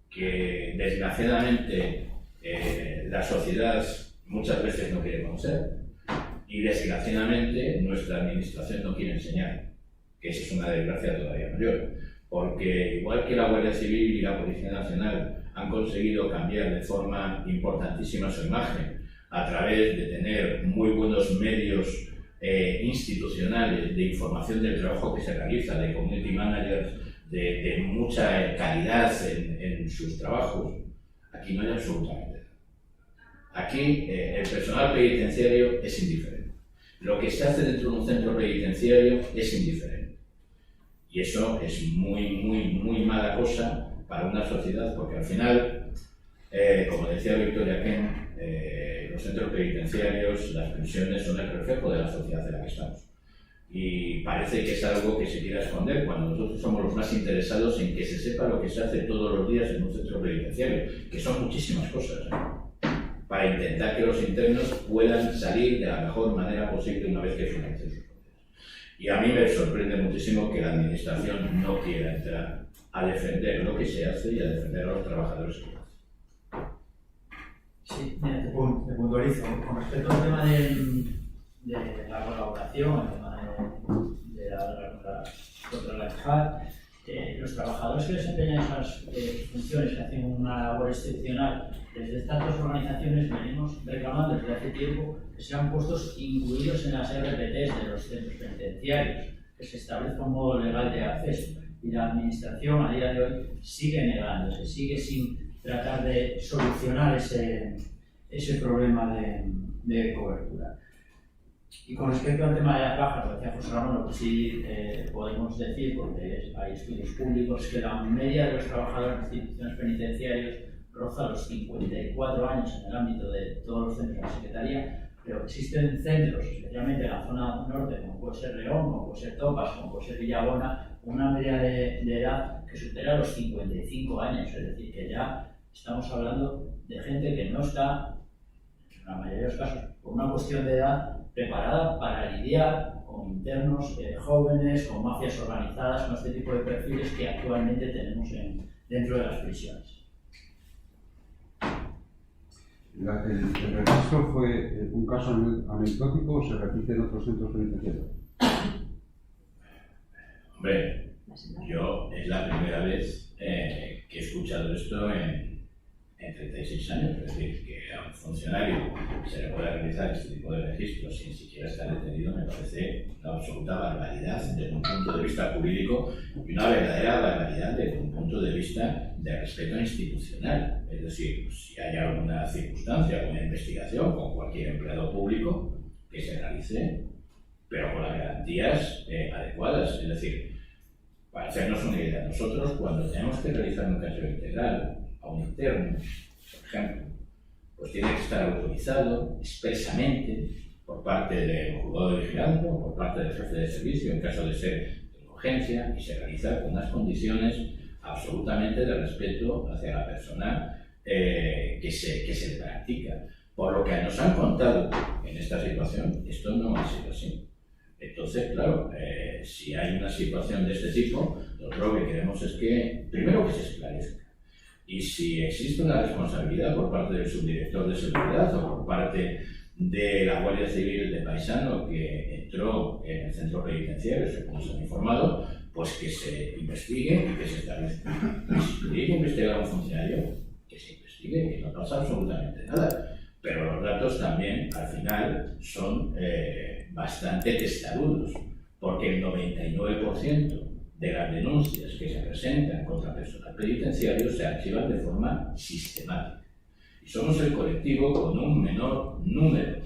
que desgraciadamente la sociedad muchas veces no quiere conocer, y desgraciadamente nuestra administración no quiere enseñar, que esa es una desgracia todavía mayor, porque igual que la Guardia Civil y la Policía Nacional han conseguido cambiar de forma importantísima su imagen a través de tener muy buenos medios institucionales de información del trabajo que se realiza, de community managers, de mucha calidad en sus trabajos, aquí no hay absolutamente nada. Aquí el personal penitenciario es indiferente. Lo que se hace dentro de un centro penitenciario es indiferente. Y eso es muy mala cosa para una sociedad, porque al final, como decía Victoria Kent, los centros penitenciarios, las prisiones son el reflejo de la sociedad en la que estamos. Y parece que es algo que se quiera esconder, cuando nosotros somos los más interesados en que se sepa lo que se hace todos los días en un centro penitenciario, que son muchísimas cosas, para intentar que los internos puedan salir de la mejor manera posible una vez que finalicen sus procesos. Y a mí me sorprende muchísimo que la administración no quiera entrar a defender lo que se hace y a defender a los trabajadores que lo hacen. Sí, mira, te puntualizo. Con respecto al tema de la colaboración, el tema de la guerra contra la yihad, los trabajadores que desempeñan esas funciones, que hacen una labor excepcional, desde estas dos organizaciones venimos reclamando desde hace tiempo que sean puestos incluidos en las RPTs de los centros penitenciarios, que se establezca un modo legal de acceso. Y la administración a día de hoy sigue negándose, sigue sin tratar de solucionar ese problema de cobertura. Y con respecto al tema de las bajas, lo decía José Ramón, lo que sí podemos decir, porque hay estudios públicos, que la media de los trabajadores de instituciones penitenciarias roza los 54 años en el ámbito de todos los centros de la Secretaría, pero existen centros, especialmente en la zona norte, como puede ser León, como puede ser Topas, como puede ser Villabona, una media de edad que supera los 55 años, es decir, que ya estamos hablando de gente que no está, en la mayoría de los casos, por una cuestión de edad, preparada para lidiar con internos jóvenes, con mafias organizadas, con este tipo de perfiles que actualmente tenemos dentro de las prisiones. ¿El registro fue un caso anecdótico o se repite en otros centros penitenciarios? Hombre, yo es la primera vez que he escuchado esto en 36 años, es decir, que a un funcionario se le pueda realizar este tipo de registros sin siquiera estar detenido me parece una absoluta barbaridad desde un punto de vista jurídico y una verdadera barbaridad desde un punto de vista de respeto institucional. Es decir, si hay alguna circunstancia, alguna investigación con cualquier empleado público, que se realice, pero con las garantías adecuadas. Es decir, para hacernos una idea, nosotros cuando tenemos que realizar un caso integral a un interno, por ejemplo, pues tiene que estar autorizado expresamente por parte del juzgado de vigilancia o por parte del jefe de servicio en caso de ser de urgencia y se realiza con unas condiciones absolutamente de respeto hacia la persona que se le practica. Por lo que nos han contado en esta situación, esto no ha sido así. Entonces, claro, si hay una situación de este tipo, nosotros lo que queremos es que, primero, que se esclarezca. Y si existe una responsabilidad por parte del subdirector de seguridad o por parte de la Guardia Civil de Paisano que entró en el centro penitenciario, según nos han informado, pues que se investigue y que se establezca. Y si tiene que investigar a un funcionario, que se investigue, que no pasa absolutamente nada. Pero los datos también, al final, son bastante testarudos, porque el 99% de las denuncias que se presentan contra personal penitenciario se archivan de forma sistemática. Y somos el colectivo con un menor número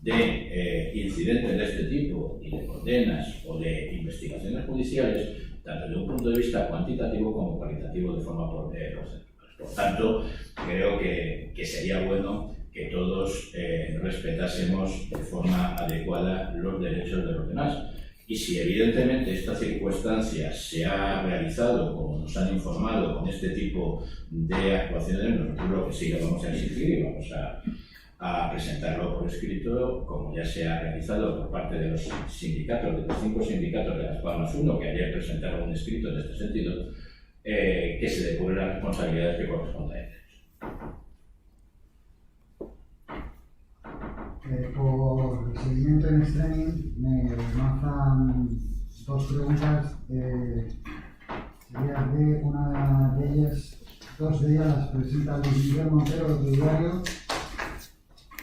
de incidentes de este tipo y de condenas o de investigaciones judiciales, tanto desde un punto de vista cuantitativo como cualitativo de forma porcentual. Por tanto, creo que sería bueno que todos respetásemos de forma adecuada los derechos de los demás. Y si evidentemente esta circunstancia se ha realizado, como nos han informado, con este tipo de actuaciones, nosotros lo que sí que vamos a exigir y vamos a presentarlo por escrito, como ya se ha realizado por parte de los sindicatos, de los 5 sindicatos de Las Palmas 1, que ayer presentaron un escrito en este sentido, que se depuren las responsabilidades que correspondan a ellos. Por el seguimiento en streaming me lanzan 2 preguntas. Sería de una de ellas, 2 de ellas las presenta Luis Miguel Montero de Diario.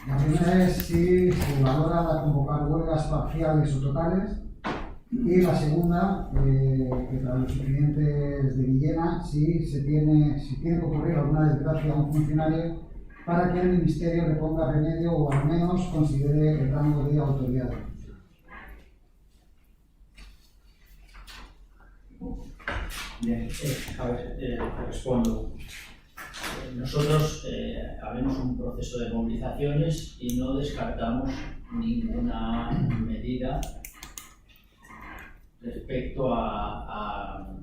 La primera es si se valora la convocar huelgas parciales o totales. Y la segunda, que para los clientes de Villena, si tiene que ocurrir alguna desgracia a un funcionario para que el Ministerio le ponga remedio o al menos considere el rango de autoridad. Bien, a ver, respondo. Nosotros haremos un proceso de movilizaciones y no descartamos ninguna medida respecto a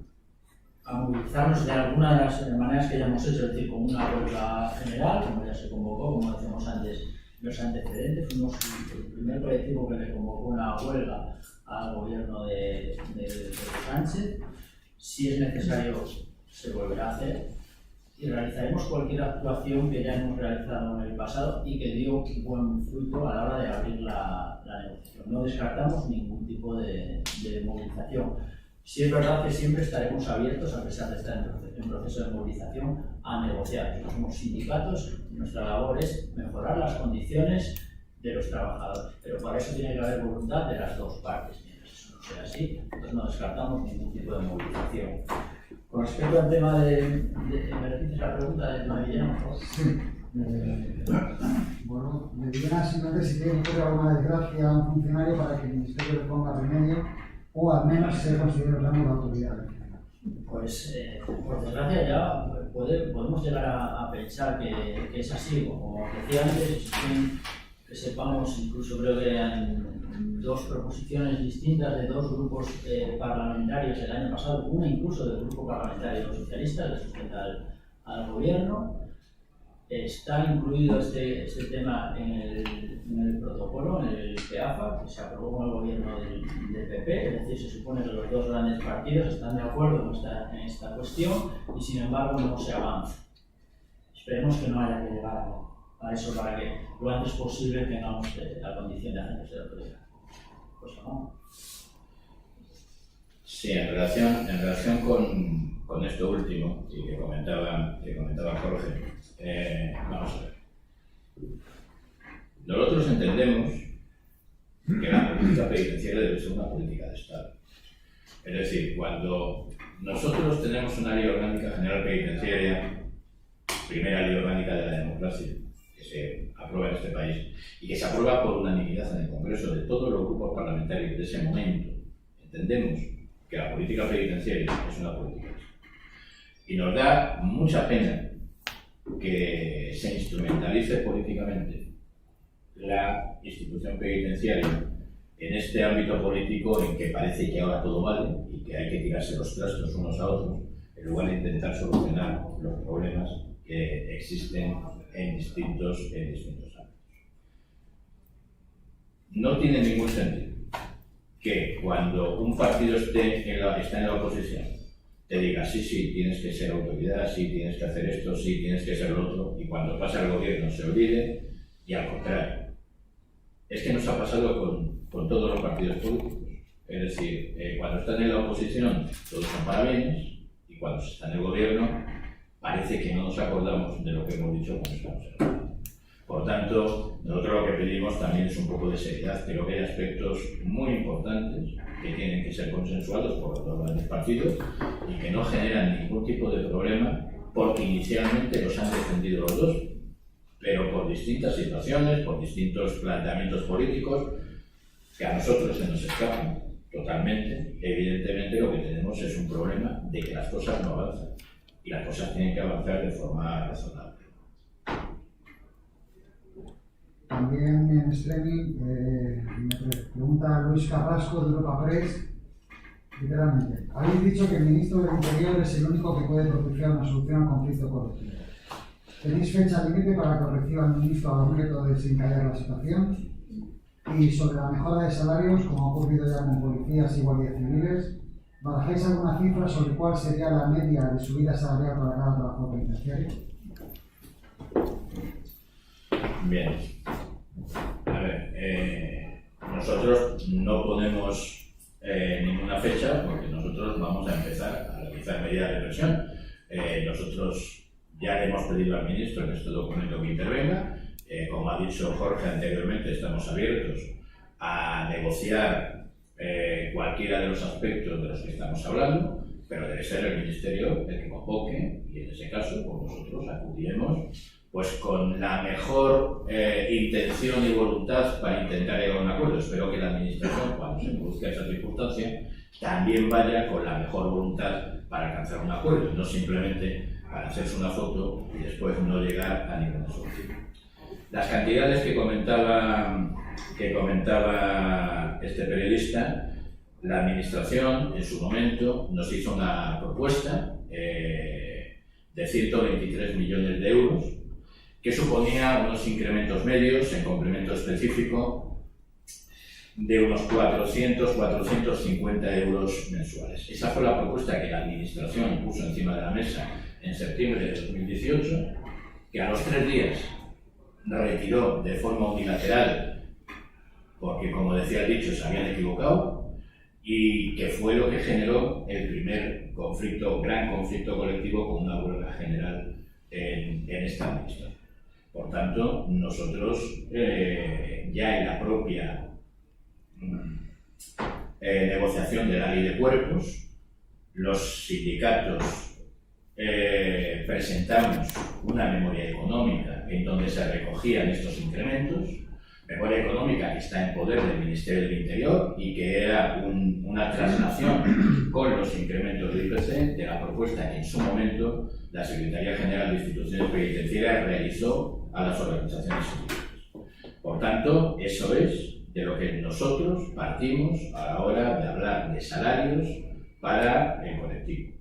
movilizarnos de alguna de las maneras que ya hemos hecho, es decir, con una huelga general, como ya se convocó, como decíamos antes, los antecedentes. Fuimos el primer colectivo que le convocó una huelga al gobierno de Sánchez. Si es necesario, se volverá a hacer y realizaremos cualquier actuación que ya hemos realizado en el pasado y que dio buen fruto a la hora de abrir la negociación. No descartamos ningún tipo de movilización. Sí es verdad que siempre estaremos abiertos, a pesar de estar en proceso de movilización, a negociar. Nosotros somos sindicatos y nuestra labor es mejorar las condiciones de los trabajadores. Pero para eso tiene que haber voluntad de las dos partes. Mientras eso no sea así, entonces no descartamos ningún tipo de movilización. Con respecto al tema de ¿me repites la pregunta del tema de Villena, por favor? Sí. Bueno, de Villena simplemente si tiene que ocurrir alguna desgracia a un funcionario para que el Ministerio le ponga remedio o al menos se considere el rango de autoridad. Pues, por desgracia, ya podemos llegar a pensar que es así. Como decía antes, que sepamos, incluso creo que eran 2 proposiciones distintas de 2 grupos parlamentarios el año pasado, una incluso del grupo parlamentario de los socialistas, que sustenta al gobierno. Está incluido este tema en el protocolo, en el PEAFA, que se aprobó con el gobierno del PP, es decir, se supone que los 2 grandes partidos están de acuerdo en esta cuestión y sin embargo no se avanza. Esperemos que no haya que llegar para que lo antes posible tengamos la condición de agentes de la autoridad. Pues, ¿no? Sí, en relación con esto último y que comentaba Jorge, vamos a ver. Nosotros entendemos que la política penitenciaria debe ser una política de Estado. Es decir, cuando nosotros tenemos una ley orgánica general penitenciaria, primera ley orgánica de la democracia, que se aprueba en este país y que se aprueba por unanimidad en el Congreso de todos los grupos parlamentarios de ese momento, entendemos que la política penitenciaria es una política de Estado. Y nos da mucha pena que se instrumentalice políticamente la institución penitenciaria en este ámbito político en que parece que ahora todo vale y que hay que tirarse los trastos unos a otros, en lugar de intentar solucionar los problemas que existen en distintos ámbitos. No tiene ningún sentido que cuando un partido está en la oposición te diga sí, tienes que ser autoridad, sí, tienes que hacer esto, sí, tienes que ser lo otro, y cuando pasa el gobierno se olvide, y al contrario. Es que nos ha pasado con todos los partidos políticos. Es decir, cuando están en la oposición todos son parabienes, y cuando se está en el gobierno parece que no nos acordamos de lo que hemos dicho cuando estamos en el gobierno. Por tanto, nosotros lo que pedimos también es un poco de seriedad. Creo que hay aspectos muy importantes que tienen que ser consensuados por los grandes partidos y que no generan ningún tipo de problema porque inicialmente los han defendido los dos, pero por distintas situaciones, por distintos planteamientos políticos que a nosotros se nos escapan totalmente. Evidentemente lo que tenemos es un problema de que las cosas no avanzan y las cosas tienen que avanzar de forma razonable. También en streaming me pregunta Luis Carrasco de Europa Press, literalmente, habéis dicho que el ministro del Interior es el único que puede propiciar una solución al conflicto colectivo. ¿Tenéis fecha límite para que reciba el ministro al objeto de desencallar la situación? Y sobre la mejora de salarios, como ha ocurrido ya con policías y guardias civiles, ¿barajáis alguna cifra sobre cuál sería la media de subida salarial para cada trabajador penitenciario? Bien. A ver, nosotros no ponemos ninguna fecha porque nosotros vamos a empezar a realizar medidas de presión. Nosotros ya le hemos pedido al ministro en este documento que intervenga. Como ha dicho Jorge anteriormente, estamos abiertos a negociar cualquiera de los aspectos de los que estamos hablando, pero debe ser el Ministerio el que convoque y en ese caso pues nosotros acudiremos pues con la mejor intención y voluntad para intentar llegar a un acuerdo. Espero que la Administración, cuando se produzca esa circunstancia, también vaya con la mejor voluntad para alcanzar un acuerdo, no simplemente para hacerse una foto y después no llegar a ninguna solución. Las cantidades que comentaba este periodista, la Administración en su momento nos hizo una propuesta de 123 millones de euros que suponía unos incrementos medios en complemento específico de unos 400-450 euros mensuales. Esa fue la propuesta que la Administración puso encima de la mesa en septiembre de 2018, que a los 3 días retiró de forma unilateral porque, como decía el dicho, se habían equivocado, y que fue lo que generó el primer gran conflicto colectivo con una huelga general en esta administración. Por tanto, nosotros ya en la propia negociación de la ley de cuerpos, los sindicatos presentamos una memoria económica en donde se recogían estos incrementos, memoria económica que está en poder del Ministerio del Interior y que era una traslación con los incrementos del IPC de la propuesta que en su momento la Secretaría General de Instituciones Penitenciarias realizó a las organizaciones sindicales. Por tanto, eso es de lo que nosotros partimos a la hora de hablar de salarios para el colectivo.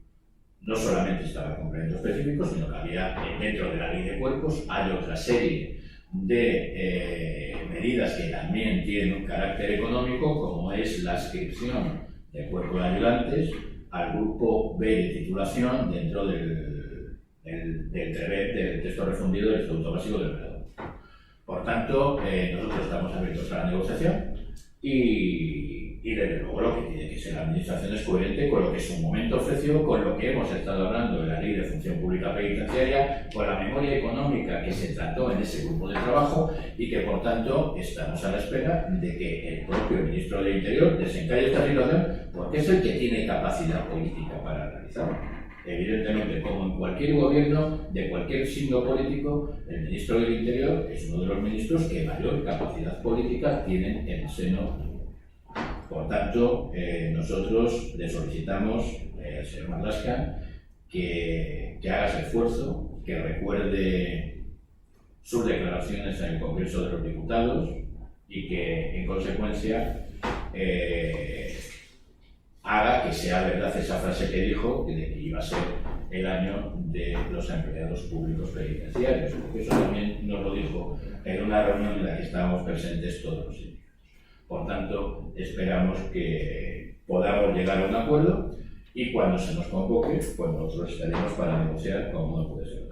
No solamente estaba el complemento específico, sino que había dentro de la ley de cuerpos hay otra serie de medidas que también tienen un carácter económico, como es la adscripción del cuerpo de ayudantes al grupo B de titulación dentro del texto refundido del Estatuto Básico del Operador. tanto, nosotros estamos abiertos a la negociación y desde luego lo que tiene que ser la Administración es coherente con lo que en su momento ofreció, con lo que hemos estado hablando de la Ley de Función Pública Penitenciaria, con la memoria económica que se trató en ese grupo de trabajo y que, por tanto, estamos a la espera de que el propio Ministro del Interior desencalle esta situación, porque es el que tiene capacidad política para realizarlo. Evidentemente, como en cualquier gobierno de cualquier signo político, el Ministro del Interior es uno de los ministros que mayor capacidad política tienen en el seno. Por tanto, nosotros le solicitamos al señor Marlaska que haga ese esfuerzo, que recuerde sus declaraciones en el Congreso de los Diputados y que, en consecuencia, haga que sea verdad esa frase que dijo de que iba a ser el año de los empleados públicos penitenciarios, porque eso también nos lo dijo en una reunión en la que estábamos presentes todos los días. Por tanto, esperamos que podamos llegar a un acuerdo y cuando se nos convoque, pues nosotros estaremos para negociar como no puede ser.